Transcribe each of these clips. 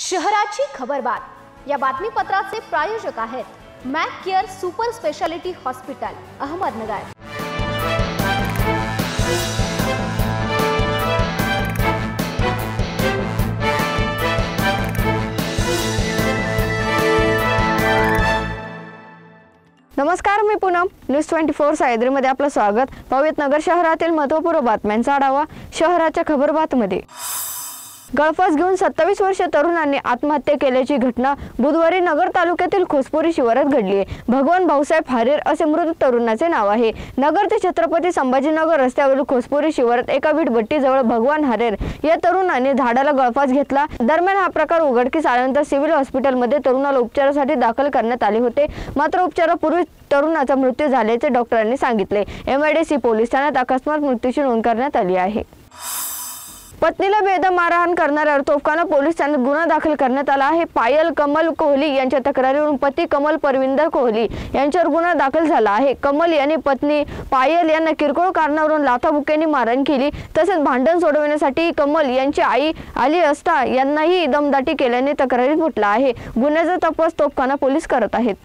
शहराची खबरबात या बातमीपत्राचे प्रायोजक आहेत Mac care super speciality hospital Ahmednagar. नमस्कार, मी पूनम न्यूज 24 सह्याद्रीमध्ये आपलं स्वागत। पाहूयात नगर शहरातील महत्त्वपूर्ण बातम्यांचा आढावा। शहराच्या खबरबातमध्ये गळफास घेऊन 27 वर्षीय तरुणाने आत्महत्या केल्याची घटना बुधवारी नगर तालुक्यातील खोसपुरी शिवारात घडली आहे। भगवान भाऊसाहेब हारेर असे मृत तरुणाचे नाव आहे। नगर ते छत्रपती संभाजीनगर रस्त्यावरील खोसपुरी शिवारात एका वीटभट्टीजवळ भगवान हारेर या तरुणाने झाडाला गळफास घेतला। दरम्यान हा प्रकार उघडकीस आल्यानंतर सिव्हिल हॉस्पिटलमध्ये तरुणाला उपचारासाठी दाखल करण्यात आले होते, मात्र उपचारापूर्वी तरुणाचा मृत्यू झाल्याचे डॉक्टरांनी सांगितले। MIDC पोलीस ठाण्यात अकस्मात मृत्यूची नोंद करण्यात आली आहे। पत्नीला बेदम मारहाण करणाऱ्यावर तोफखाना पोलीस ठाण्यात गुन्हा दाखल करण्यात आला आहे। पायल कमल कोहली यांच्या तक्रारीवरून पती कमल परविंदर कोहली यांच्यावर गुन्हा दाखल झाला आहे। कमल यांनी पत्नी पायल यांना किरकोळ कारणावरून लाथाबुक्क्यांनी मारहाण केली, तसेच भांडण सोडवण्यासाठी कमल यांची आई आली असता यांनाही दमदाटी केल्याने तक्रारीत म्हटलं आहे। गुन्ह्याचा तपास तोफखाना पोलीस करत आहेत।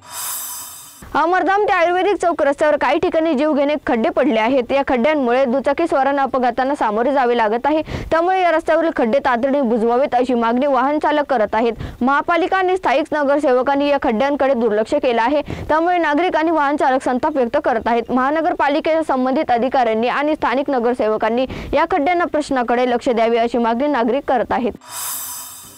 अमरधाम ते आयुर्वेदिक चौक रस्त्यावर काही ठिकाणी जीवघेणे खड्डे पडले आहेत। या खड्ड्यांमुळे दुचाकीस्वारांना अपघातांना सामोरे जावे लागत आहे, त्यामुळे या रस्त्यावरील खड्डे तातडीने बुजवावेत अशी मागणी वाहन चालक करत आहेत। महापालिका आणि स्थायिक नगरसेवकांनी या खड्ड्यांकडे दुर्लक्ष केले आहे, त्यामुळे नागरिक आणि वाहन चालक संताप व्यक्त करत आहेत। महानगरपालिकेच्या संबंधित अधिकाऱ्यांनी आणि स्थानिक नगरसेवकांनी या खड्ड्यांना प्रश्नाकडे लक्ष द्यावे अशी मागणी नागरिक करत आहेत।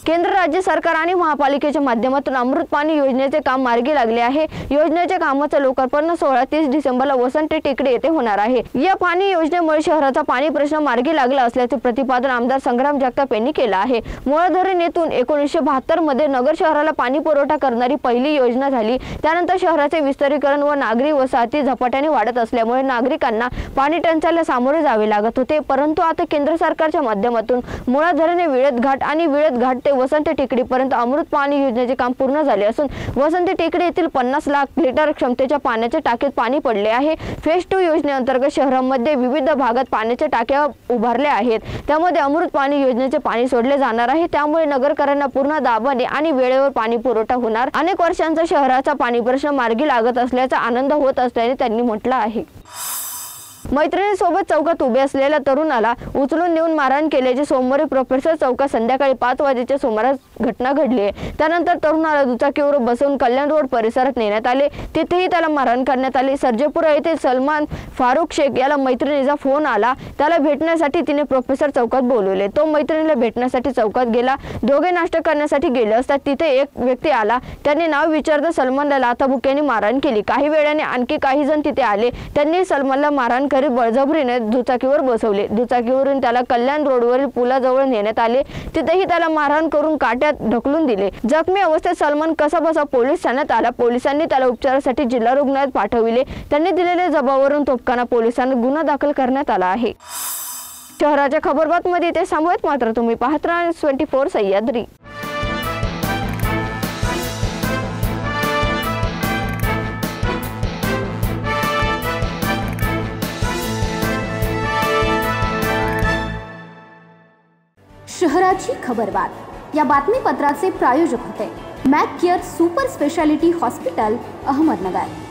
केंद्र, राज्य सरकार आणि महापालिकेच्या माध्यमातून अमृत पाणी योजनेचे काम मार्गी लागले आहे। योजनेच्या कामाचे लोकार्पण 16-30 डिसेंबरला वसंत टेकडे येथे होणार आहे। या पाणी योजनेमुळे शहराचा पाणी प्रश्न मार्गी लागला असल्याचे प्रतिपादन आमदार संग्राम जगताप यांनी केले आहे। मुळा धरण येथून 1972 मध्ये नगर शहराला पाणी पुरवठा करणारी पहिली योजना झाली। त्यानंतर शहराचे विस्तारीकरण व नागरी वसाहती झपाट्याने वाढत असल्यामुळे नागरिकांना पाणी टंचाईला सामोरे जावे लागत होते, परंतु आता केंद्र सरकारच्या माध्यमातून मुळा धरण, विळत घाट आणि विळत घाट ते वसंत टेकडीपर्यंत अमृत पाणी योजनेचे काम पूर्ण झाले असून वसंत टेकडी येथील 50 लाख लिटर क्षमतेच्या पाण्याच्या टाकीत पाणी पडले आहे। फेज 2 योजनेअंतर्गत शहरामध्ये विविध भागात पाण्याच्या टाक्या उभारल्या आहेत, त्यामध्ये अमृत पाणी योजनेचे पाणी सोडले जाणार आहे। त्यामुळे नगरकरांना पूर्ण दाबाने आणि वेळेवर पाणी पुरवठा होणार। अनेक वर्षांचा शहराचा पाणी प्रश्न मार्गी लागत असल्याचा आनंद होत असल्याचे त्यांनी म्हटलं आहे। मैत्रिणीसोबत चौकात उभे असलेल्या तरुणाला उचलून नेऊन मारहाण केल्याची सोमवारी प्रोफेसर चौकात संध्याकाळी 5 वाजेच्या सुमारास घटना घडली आहे। त्यानंतर तरुणाला दुचाकीवर बसवून कल्याण रोड परिसरात नेण्यात आले, तिथेही त्याला मारहाण करण्यात आली। सर्जेपुरा येथील सलमान फारुख शेख याला मैत्रिणीचा फोन आला, त्याला भेटण्यासाठी तिने प्रोफेसर चौकात बोलवले। तो मैत्रिणीला भेटण्यासाठी चौकात गेला। दोघे नाश्ता करण्यासाठी गेले असता तिथे एक व्यक्ती आला, त्याने नाव विचारता सलमानला लाथाबुक्क्यांनी मारहाण केली। काही वेळाने आणखी काही जण तिथे आले, त्यांनी सलमानला मारहाण करीत बळजबरीने दुचाकीवर बसवले। दुचाकीवरून त्याला कल्याण रोडवरील पुलाजवळ नेण्यात आले, तिथेही त्याला मारहाण करून काट्यात ढकलून दिले। जखमी अवस्थेत सलमान कसाबसा पोलीस ठाण्यात आला। पोलिसांनी त्याला उपचारासाठी जिल्हा रुग्णालयात पाठविले। त्यांनी दिलेल्या जबाबावरून तोफखाना पोलिसांना गुन्हा दाखल करण्यात आला आहे। शहराच्या खबरबातमध्ये ते थांबवत, मात्र तुम्ही पाहत राहा न्यूज 24 सह्याद्री। शहराची खबरबात या बातमीपत्राचे प्रायोजक होते Mac care super speciality hospital Ahmednagar.